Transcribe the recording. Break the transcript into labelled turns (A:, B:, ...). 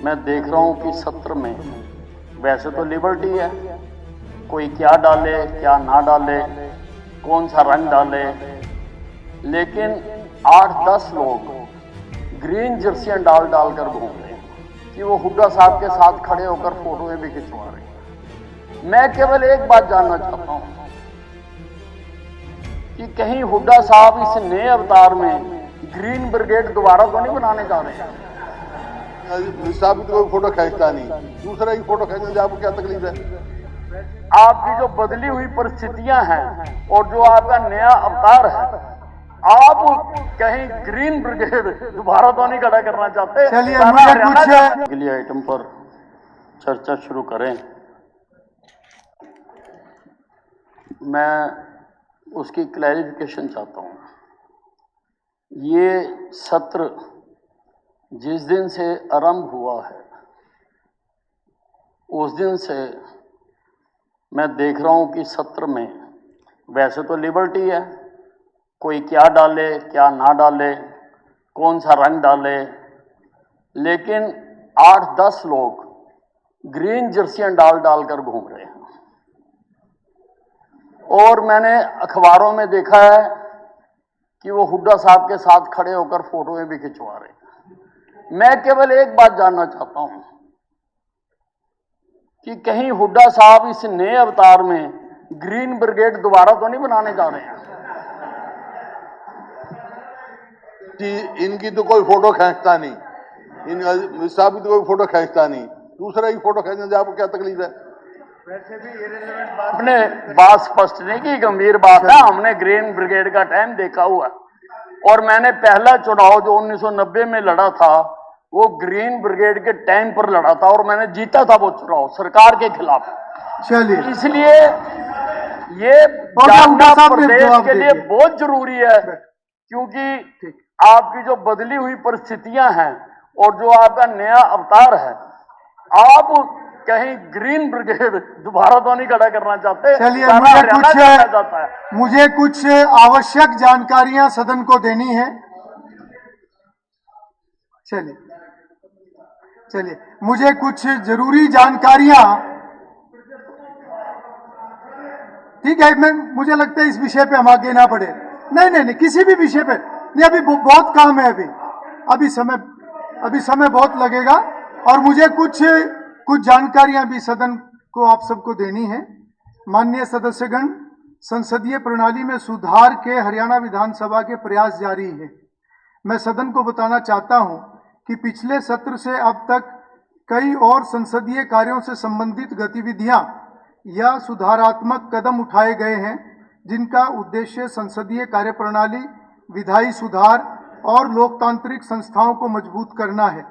A: मैं देख रहा हूं कि सत्र में वैसे तो लिबर्टी है, कोई क्या डाले क्या ना डाले, कौन सा रंग डाले, लेकिन 8-10 लोग ग्रीन जर्सियां डाल कर घूम रहे हैं कि वो हुड्डा साहब के साथ खड़े होकर फोटोएं भी खिंचवा रहे हैं। मैं केवल एक बात जानना चाहता हूं कि कहीं हुड्डा साहब इस नए अवतार में ग्रीन ब्रिगेड दोबारा तो नहीं बनाने जा रहे हैं?
B: साहब की कोई फोटो खींचता नहीं, दूसरा ही फोटो खींचने से आपको क्या तकलीफ है?
A: आपकी जो बदली हुई परिस्थितियां हैं और जो आपका नया अवतार है, आप कहीं ग्रीन ब्रिगेड दोबारा तो नहीं खड़ा करना चाहते?
C: चलिए मुझे कुछ
A: अगली आइटम पर चर्चा शुरू करें। मैं उसकी क्लैरिफिकेशन चाहता हूं। ये सत्र जिस दिन से आरंभ हुआ है उस दिन से मैं देख रहा हूं कि सत्र में वैसे तो लिबर्टी है, कोई क्या डाले क्या ना डाले, कौन सा रंग डाले, लेकिन 8-10 लोग ग्रीन जर्सियां डाल कर घूम रहे हैं। और मैंने अखबारों में देखा है कि वो हुड्डा साहब के साथ खड़े होकर फोटोएं भी खिंचवा रहे हैं। मैं केवल एक बात जानना चाहता हूं कि कहीं हुड्डा साहब इस नए अवतार में ग्रीन ब्रिगेड दोबारा तो नहीं बनाने जा रहे हैं?
B: कि इनकी तो कोई फोटो खींचता नहीं, इन साहब की तो कोई फोटो खींचता नहीं, दूसरा ही फोटो खींचने से आपको क्या तकलीफ है?
A: वैसे भी आपने बात स्पष्ट नहीं की, गंभीर बात है। हमने ग्रीन ब्रिगेड का टाइम देखा हुआ और मैंने पहला चुनाव जो 1990 में लड़ा था वो ग्रीन ब्रिगेड के टाइम पर लड़ा था और मैंने जीता था वो चुनाव सरकार के खिलाफ।
C: चलिए,
A: इसलिए ये जानना प्रदेश के लिए बहुत जरूरी है, क्योंकि आपकी जो बदली हुई परिस्थितियां हैं और जो आपका नया अवतार है, आप कहीं ग्रीन ब्रिगेड दोबारा तो नहीं खड़ा करना चाहते?
C: चलिए मुझे कुछ आवश्यक जानकारियां सदन को देनी है। चलिए मुझे कुछ जरूरी जानकारियां, ठीक है, मुझे लगता है इस विषय पे हम आगे ना बढ़े। नहीं, किसी भी विषय पे नहीं, अभी बहुत काम है, अभी समय बहुत लगेगा और मुझे कुछ जानकारियां भी सदन को आप सबको देनी है। माननीय सदस्यगण, संसदीय प्रणाली में सुधार के हरियाणा विधानसभा के प्रयास जारी है। मैं सदन को बताना चाहता हूं कि पिछले सत्र से अब तक कई और संसदीय कार्यों से संबंधित गतिविधियां या सुधारात्मक कदम उठाए गए हैं, जिनका उद्देश्य संसदीय कार्यप्रणाली, विधायी सुधार और लोकतांत्रिक संस्थाओं को मजबूत करना है।